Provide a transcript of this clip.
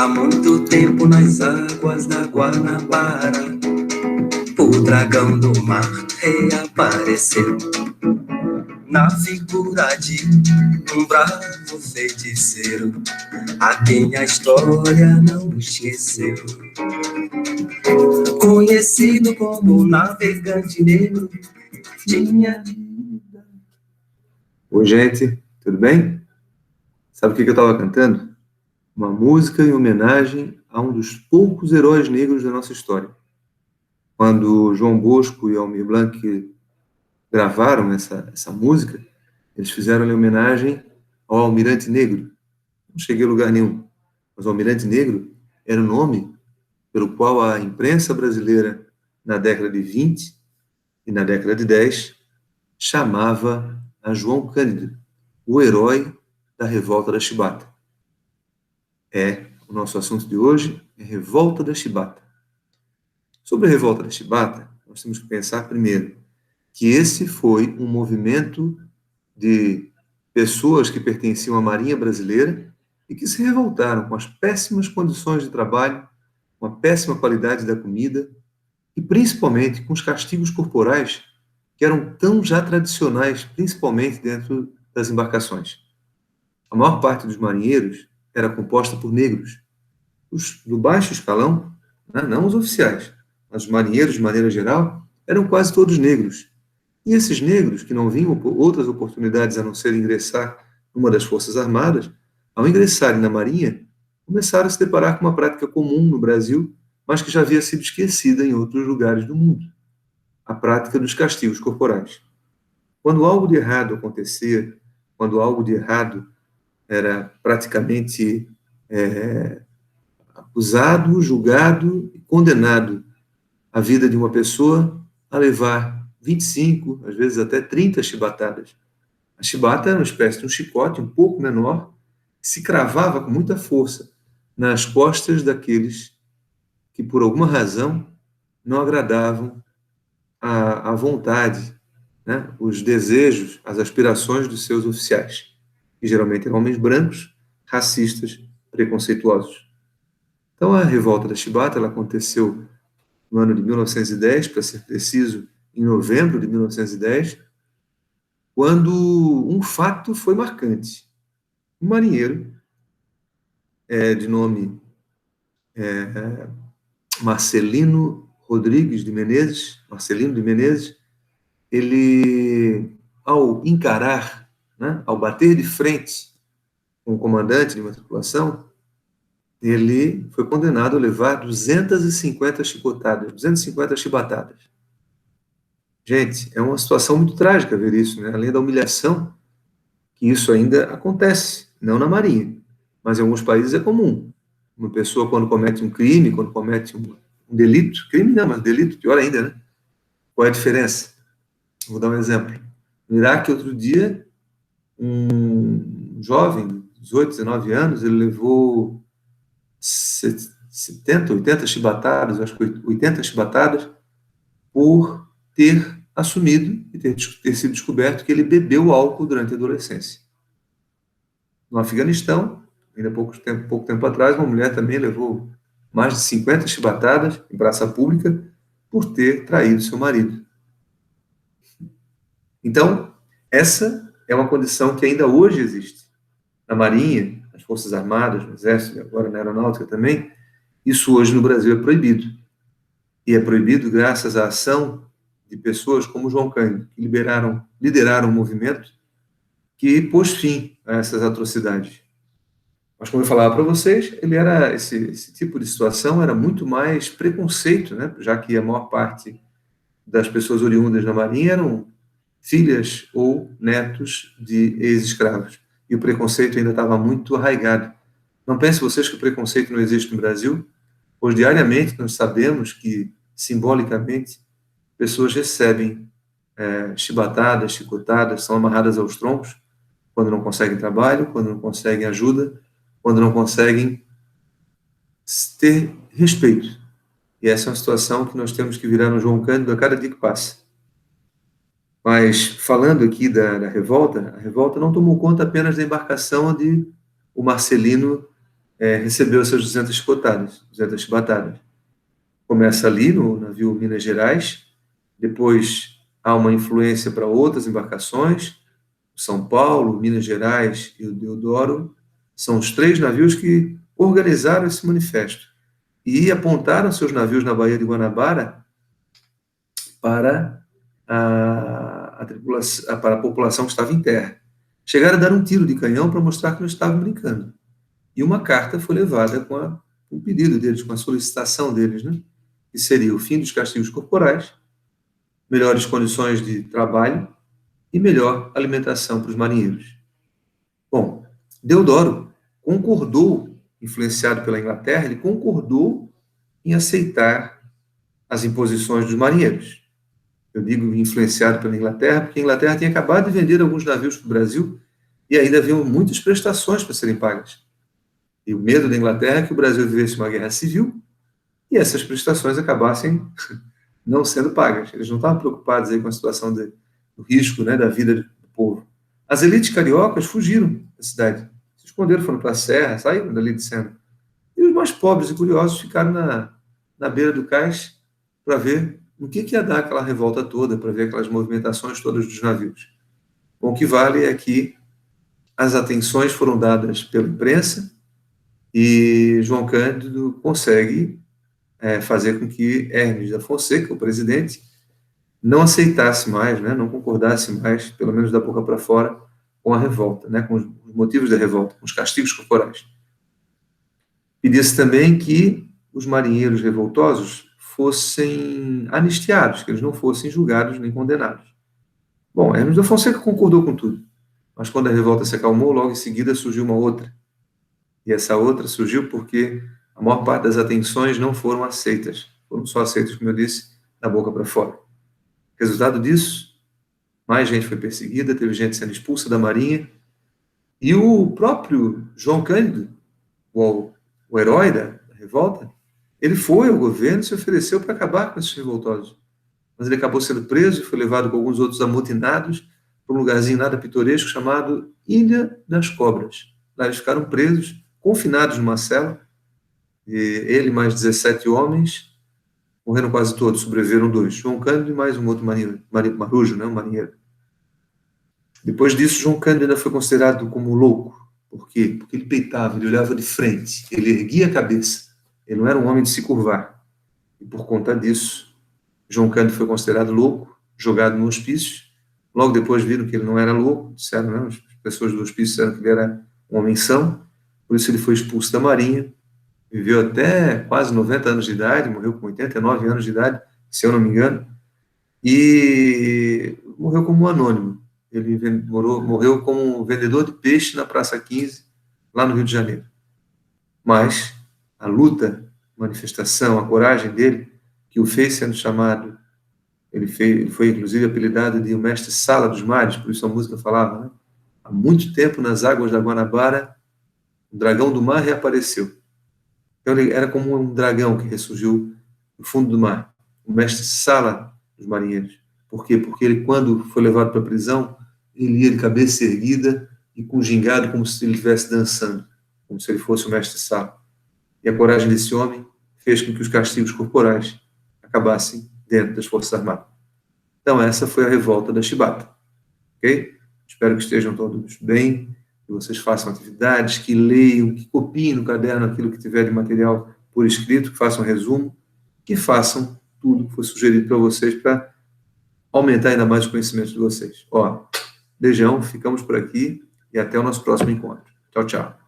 Há muito tempo nas águas da Guanabara, o dragão do mar reapareceu na figura de um bravo feiticeiro, a quem a história não esqueceu. Conhecido como navegante negro, tinha... Oi, gente, tudo bem? Sabe o que eu estava cantando? Uma música em homenagem a um dos poucos heróis negros da nossa história. Quando João Bosco e Almir Blanc gravaram essa música, eles fizeram em homenagem ao Almirante Negro. Não cheguei a lugar nenhum, mas o Almirante Negro era o nome pelo qual a imprensa brasileira, na década de 20 e na década de 10, chamava a João Cândido, o herói da Revolta da Chibata. O nosso assunto de hoje é Revolta da Chibata. Sobre a Revolta da Chibata, nós temos que pensar primeiro que esse foi um movimento de pessoas que pertenciam à Marinha Brasileira e que se revoltaram com as péssimas condições de trabalho, com a péssima qualidade da comida e principalmente com os castigos corporais que eram tão já tradicionais, principalmente dentro das embarcações. A maior parte dos marinheiros era composta por negros. Os do baixo escalão, não os oficiais, mas os marinheiros, de maneira geral, eram quase todos negros. E esses negros, que não vinham outras oportunidades a não ser ingressar numa das Forças Armadas, ao ingressarem na Marinha, começaram a se deparar com uma prática comum no Brasil, mas que já havia sido esquecida em outros lugares do mundo: a prática dos castigos corporais. Quando algo de errado acontecia, quando algo de errado era praticamente acusado, julgado e condenado a vida de uma pessoa a levar 25, às vezes até 30 chibatadas. A chibata era uma espécie de um chicote um pouco menor, que se cravava com muita força nas costas daqueles que, por alguma razão, não agradavam a vontade, os desejos, as aspirações dos seus oficiais, que geralmente eram homens brancos, racistas, preconceituosos. Então, a Revolta da Chibata ela aconteceu no ano de 1910, para ser preciso, em novembro de 1910, quando um fato foi marcante. Um marinheiro, de nome Marcelino Rodrigues de Menezes, Marcelino de Menezes, ele, ao encarar, ao bater de frente com o comandante de uma tripulação, ele foi condenado a levar 250 chicotadas, 250 chibatadas. Gente, é uma situação muito trágica ver isso, né? Além da humilhação, que isso ainda acontece, não na Marinha, mas em alguns países é comum. Uma pessoa, quando comete um crime, quando comete um delito, crime não, mas delito, pior ainda, né? Qual é a diferença? Vou dar um exemplo. No Iraque, outro dia, um jovem, 18, 19 anos, ele levou 70, 80 chibatadas, acho que 80 chibatadas, por ter assumido e ter sido descoberto que ele bebeu álcool durante a adolescência. No Afeganistão, ainda pouco tempo atrás, uma mulher também levou mais de 50 chibatadas em praça pública por ter traído seu marido. Então, essa é uma condição que ainda hoje existe. Na Marinha, nas Forças Armadas, no Exército, e agora na Aeronáutica também, isso hoje no Brasil é proibido. E é proibido graças à ação de pessoas como João Cândido, que lideraram um movimento que pôs fim a essas atrocidades. Mas, como eu falava para vocês, esse tipo de situação era muito mais preconceito, né? Já que a maior parte das pessoas oriundas da Marinha eram filhas ou netos de ex-escravos. E o preconceito ainda estava muito arraigado. Não pensem vocês que o preconceito não existe no Brasil, pois diariamente nós sabemos que, simbolicamente, pessoas recebem chibatadas, chicotadas, são amarradas aos troncos quando não conseguem trabalho, quando não conseguem ajuda, quando não conseguem ter respeito. E essa é uma situação que nós temos que virar no João Cândido a cada dia que passa. Mas, falando aqui da revolta, a revolta não tomou conta apenas da embarcação onde o Marcelino recebeu essas 200 chicotadas, 200 chibatadas. Começa ali no navio Minas Gerais, depois há uma influência para outras embarcações, São Paulo, Minas Gerais e o Deodoro, são os 3 navios que organizaram esse manifesto e apontaram seus navios na Baía de Guanabara para para a população que estava em terra. Chegaram a dar um tiro de canhão para mostrar que não estavam brincando. E uma carta foi levada com o pedido deles, com a solicitação deles, né? Que seria o fim dos castigos corporais, melhores condições de trabalho e melhor alimentação para os marinheiros. Bom, Deodoro concordou, influenciado pela Inglaterra, ele concordou em aceitar as imposições dos marinheiros. Eu digo influenciado pela Inglaterra, porque a Inglaterra tinha acabado de vender alguns navios para o Brasil e ainda haviam muitas prestações para serem pagas. E o medo da Inglaterra é que o Brasil vivesse uma guerra civil e essas prestações acabassem não sendo pagas. Eles não estavam preocupados aí com a situação do risco, né, da vida do povo. As elites cariocas fugiram da cidade, se esconderam, foram para a serra, saíram dali de cena. E os mais pobres e curiosos ficaram na beira do cais para ver o que ia dar aquela revolta toda, para ver aquelas movimentações todas dos navios. Bom, o que vale é que as atenções foram dadas pela imprensa e João Cândido consegue fazer com que Hermes da Fonseca, o presidente, não aceitasse mais, né, não concordasse mais, pelo menos da boca para fora, com a revolta, né, com os motivos da revolta, com os castigos corporais. Pedisse também que os marinheiros revoltosos fossem anistiados, que eles não fossem julgados nem condenados. Bom, Hermes da Fonseca concordou com tudo, mas quando a revolta se acalmou, logo em seguida surgiu uma outra. E essa outra surgiu porque a maior parte das atenções não foram aceitas, foram só aceitas, como eu disse, da boca para fora. Resultado disso, mais gente foi perseguida, teve gente sendo expulsa da Marinha, e o próprio João Cândido, o herói da revolta, ele foi ao governo e se ofereceu para acabar com esses revoltosos. Mas ele acabou sendo preso e foi levado com alguns outros amotinados para um lugarzinho nada pitoresco chamado Ilha das Cobras. Lá eles ficaram presos, confinados numa cela, e ele mais 17 homens, morreram quase todos, sobreviveram 2, João Cândido e mais um outro marujo, né, um marinheiro. Depois disso, João Cândido ainda foi considerado como louco. Por quê? Porque ele peitava, ele olhava de frente, ele erguia a cabeça, ele não era um homem de se curvar. E por conta disso, João Cândido foi considerado louco, jogado no hospício. Logo depois viram que ele não era louco, disseram, né? As pessoas do hospício disseram que ele era um homem são, por isso ele foi expulso da Marinha, viveu até quase 90 anos de idade, morreu com 89 anos de idade, se eu não me engano, e morreu como um anônimo. Ele morreu como um vendedor de peixe na Praça 15, lá no Rio de Janeiro. Mas a luta, manifestação, a coragem dele, que o fez sendo chamado, ele foi inclusive apelidado de o mestre Sala dos Mares, por isso a música falava, né? Há muito tempo nas águas da Guanabara, o dragão do mar reapareceu. Então ele era como um dragão que ressurgiu do fundo do mar, o mestre Sala dos marinheiros. Por quê? Porque ele, quando foi levado para a prisão, ele ia de cabeça erguida e com gingado, como se ele estivesse dançando, como se ele fosse o mestre Sala. E a coragem desse homem fez com que os castigos corporais acabassem dentro das Forças Armadas. Então essa foi a revolta da Chibata. Ok? Espero que estejam todos bem, que vocês façam atividades, que leiam, que copiem no caderno aquilo que tiver de material por escrito, que façam um resumo, que façam tudo que foi sugerido para vocês para aumentar ainda mais os conhecimentos de vocês. Ó, beijão, ficamos por aqui e até o nosso próximo encontro. Tchau, tchau.